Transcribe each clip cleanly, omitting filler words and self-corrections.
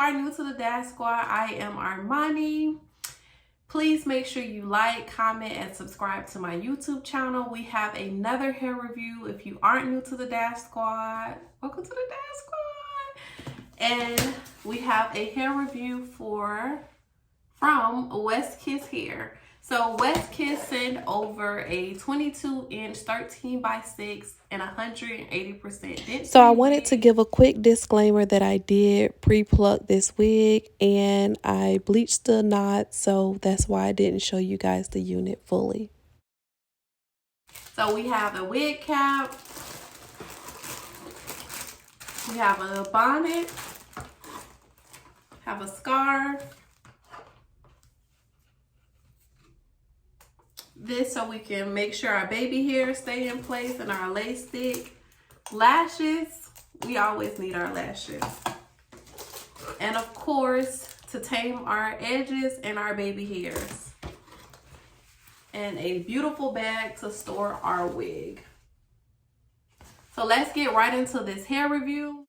are new to the Dash Squad, I am Armoni. Please make sure you like, comment, and subscribe to my YouTube channel. We have another hair review. If you aren't new to the Dash Squad, welcome to the Dash Squad. And we have a hair review from West Kiss Hair. So West Kiss sent over a 22-inch 13 by 6 and 180% density. So I wanted to give a quick disclaimer that I did pre-pluck this wig and I bleached the knot, so that's why I didn't show you guys the unit fully. So we have a wig cap, we have a bonnet, have a scarf, this so we can make sure our baby hairs stay in place, and our lace stick, lashes, we always need our lashes, and of course to tame our edges and our baby hairs, and a beautiful bag to store our wig. So let's get right into this hair review.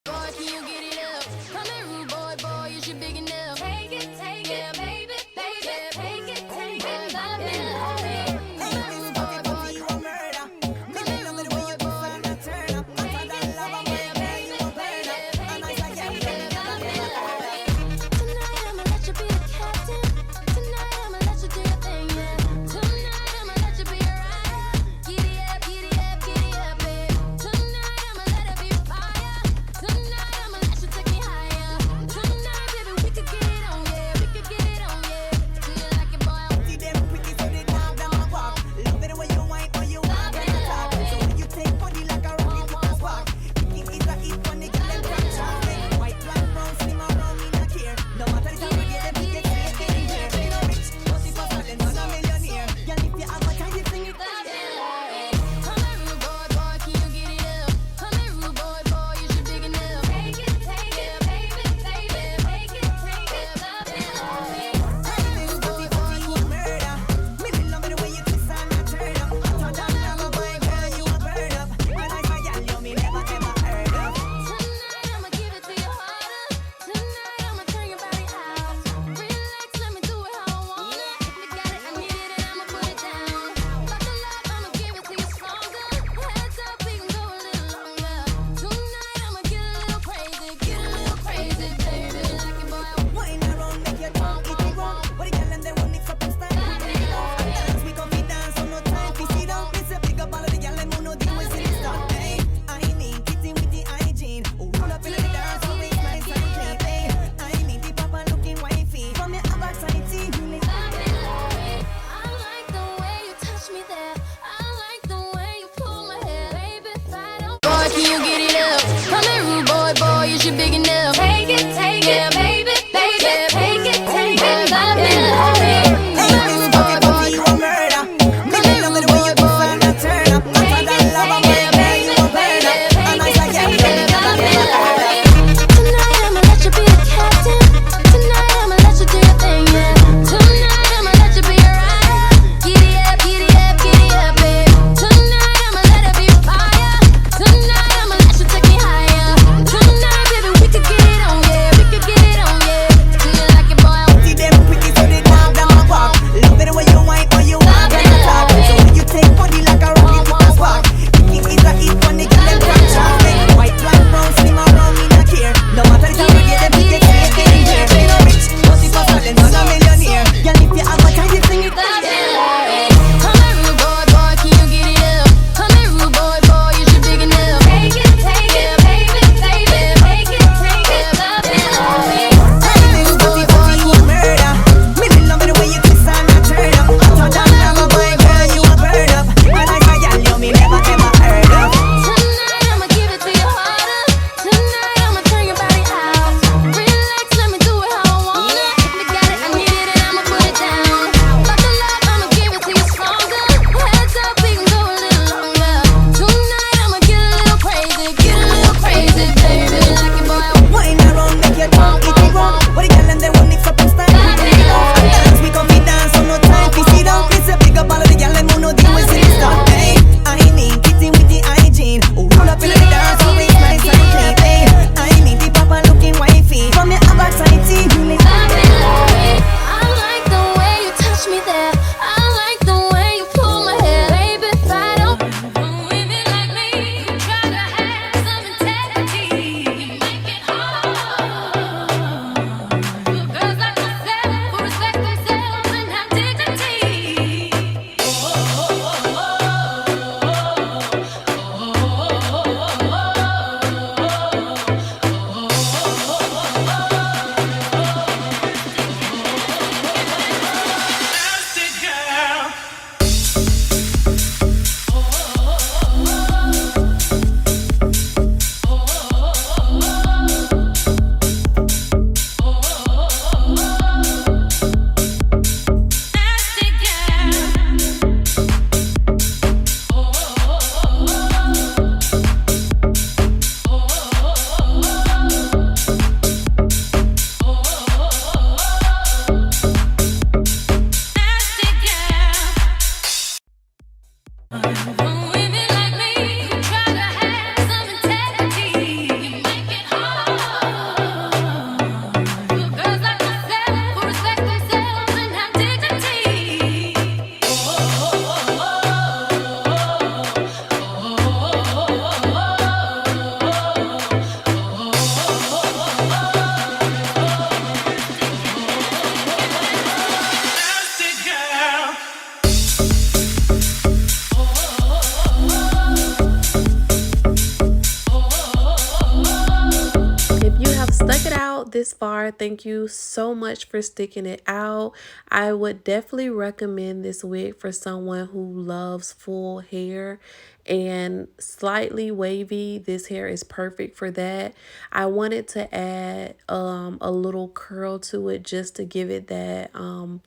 this far, thank you so much for sticking it out. I would definitely recommend this wig for someone who loves full hair and slightly wavy. This hair is perfect for that. I wanted to add a little curl to it just to give it that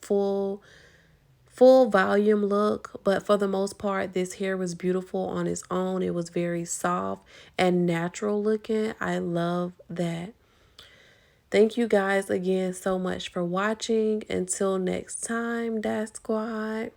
full volume look, but for the most part this hair was beautiful on its own. It was very soft and natural looking. I love that. Thank you guys again so much for watching. Until next time, Dash Squad.